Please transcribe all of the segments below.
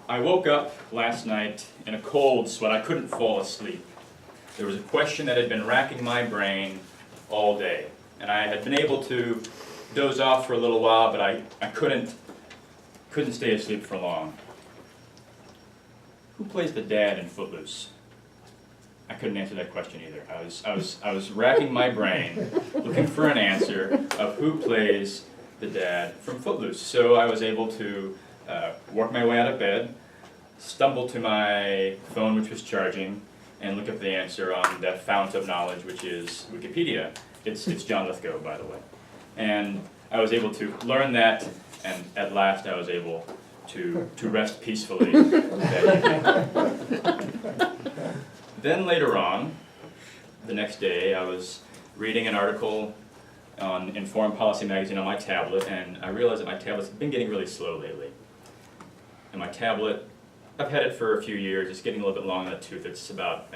I woke up last night in a cold sweat. I couldn't fall asleep. There was a question that had been racking my brain all day. And I had been able to doze off for a little while, but I couldn't stay asleep for long. Who plays the dad in Footloose? I couldn't answer that question either. I was racking my brain looking for an answer of who plays the dad from Footloose. So I was able to work my way out of bed, stumble to my phone, which was charging, and look up the answer on that fount of knowledge, which is Wikipedia. It's John Lithgow, by the way. And I was able to learn that, and at last I was able to rest peacefully that evening. Then later on, the next day, I was reading an article in Foreign Policy magazine on my tablet, and I realized that my tablet's been getting really slow lately. And my tablet, I've had it for a few years. It's getting a little bit long in the tooth. It's about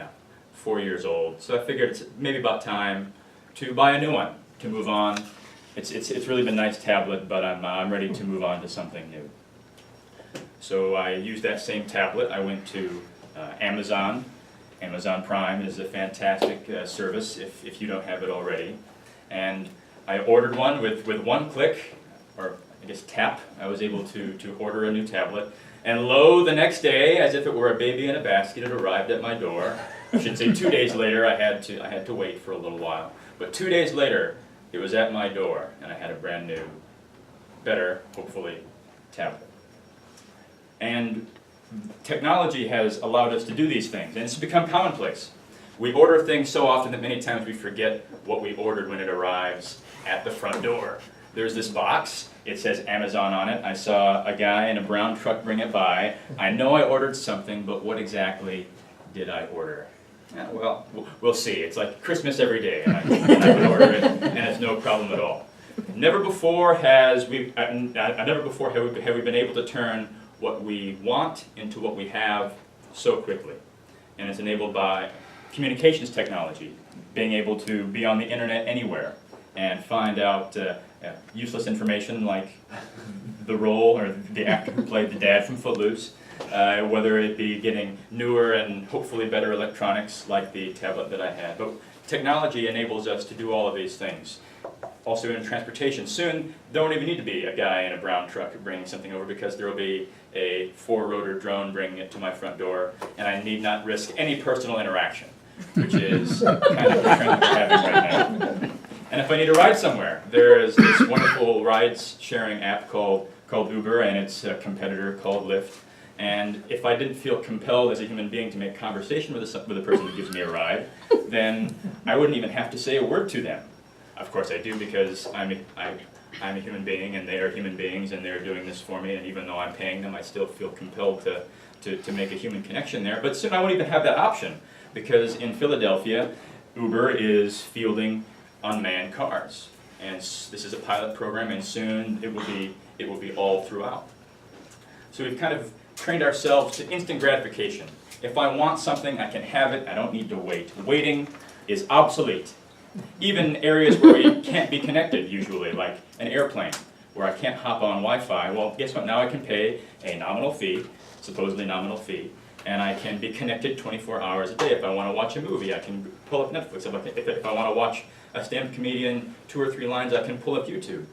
4 years old. So I figured it's maybe about time to buy a new one, to move on. It's really been a nice tablet, but I'm ready to move on to something new. So I used that same tablet. I went to Amazon. Amazon Prime is a fantastic service if you don't have it already. And I ordered one with one click, or I guess tap. I was able to order a new tablet. And lo, the next day, as if it were a baby in a basket, it arrived at my door. I should say 2 days later. I had to wait for a little while. But 2 days later, it was at my door, and I had a brand new, better, hopefully, tablet. And technology has allowed us to do these things, and it's become commonplace. We order things so often that many times we forget what we ordered when it arrives at the front door. There's this box. It says Amazon on it. I saw a guy in a brown truck bring it by. I know I ordered something, but what exactly did I order? Well, we'll see. It's like Christmas every day, and I can order it, and it's no problem at all. Never before have we been able to turn what we want into what we have so quickly. And it's enabled by communications technology, being able to be on the internet anywhere and find out useless information like the role or the actor who played the dad from Footloose, whether it be getting newer and hopefully better electronics like the tablet that I had. But technology enables us to do all of these things. Also in transportation, soon there won't even need to be a guy in a brown truck bringing something over, because there will be a 4-rotor drone bringing it to my front door, and I need not risk any personal interaction, which is kind of the trend that we're having right now. And if I need to ride somewhere, there is this wonderful ride-sharing app called Uber, and its a competitor called Lyft. And if I didn't feel compelled as a human being to make conversation with the person who gives me a ride, then I wouldn't even have to say a word to them. Of course I do, because I'm a human being and they are human beings and they're doing this for me, and even though I'm paying them, I still feel compelled to make a human connection there. But soon I won't even have that option, because in Philadelphia, Uber is fielding unmanned cars. And this is a pilot program, and soon it will be all throughout. So we've kind of trained ourselves to instant gratification. If I want something, I can have it. I don't need to wait. Waiting is obsolete. Even areas where we can't be connected usually, like an airplane, where I can't hop on Wi-Fi, well, guess what? Now I can pay a nominal fee, supposedly nominal fee, and I can be connected 24 hours a day. If I want to watch a movie, I can pull up Netflix. If I want to watch a stand-up comedian 2 or 3 lines, I can pull up YouTube.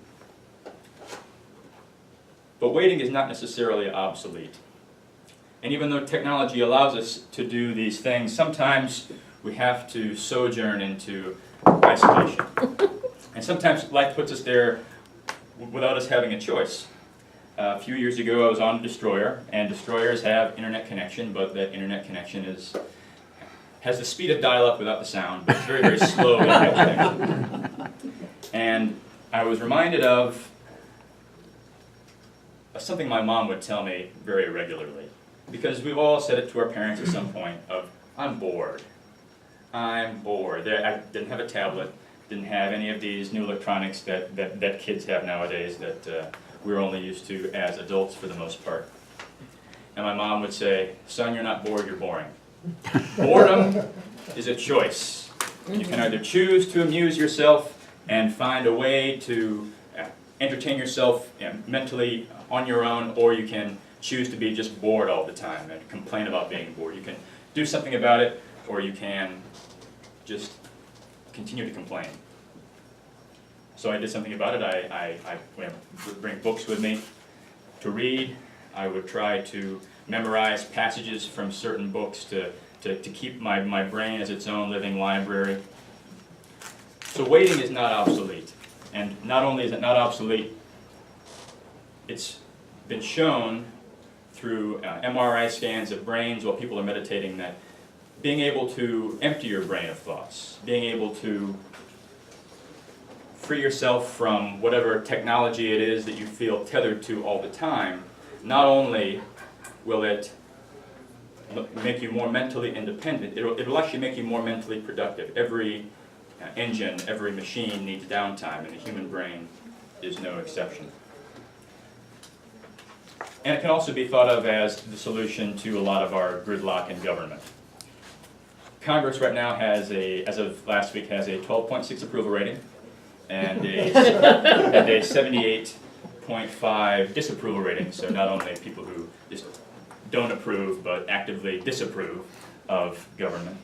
But waiting is not necessarily obsolete. And even though technology allows us to do these things, sometimes we have to sojourn into isolation. And sometimes life puts us there without us having a choice. A few years ago I was on a destroyer, and destroyers have internet connection, but that internet connection has the speed of dial-up without the sound, but it's very, very slow internet connection. And I was reminded of something my mom would tell me very regularly, because we've all said it to our parents at some point of, I'm bored. I'm bored. I didn't have a tablet, didn't have any of these new electronics that kids have nowadays that we're only used to as adults for the most part. And my mom would say, son, you're not bored, you're boring. Boredom is a choice. You can either choose to amuse yourself and find a way to entertain yourself mentally on your own, or you can choose to be just bored all the time and complain about being bored. You can do something about it, or you can just continue to complain. So I did something about it. I would bring books with me to read. I would try to memorize passages from certain books to keep my brain as its own living library. So waiting is not obsolete. And not only is it not obsolete, it's been shown through MRI scans of brains while people are meditating that being able to empty your brain of thoughts, being able to free yourself from whatever technology it is that you feel tethered to all the time, not only will it make you more mentally independent, it'll actually make you more mentally productive. Every engine, every machine needs downtime, and the human brain is no exception. And it can also be thought of as the solution to a lot of our gridlock in government. Congress right now has as of last week, has a 12.6 approval rating and a 78.5 disapproval rating. So not only people who just don't approve, but actively disapprove of government.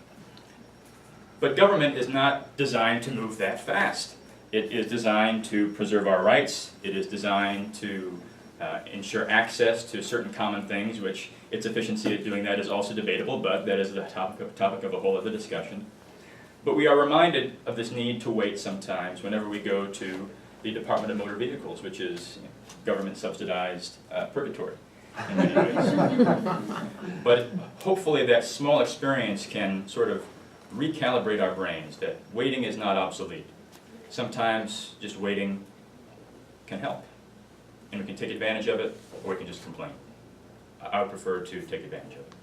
But government is not designed to move that fast. It is designed to preserve our rights. It is designed to ensure access to certain common things, which its efficiency at doing that is also debatable, but that is the topic of a whole other discussion. But we are reminded of this need to wait sometimes whenever we go to the Department of Motor Vehicles, which is government-subsidized purgatory in many ways. But hopefully that small experience can sort of recalibrate our brains, that waiting is not obsolete. Sometimes just waiting can help, and we can take advantage of it, or we can just complain. I would prefer to take advantage of it.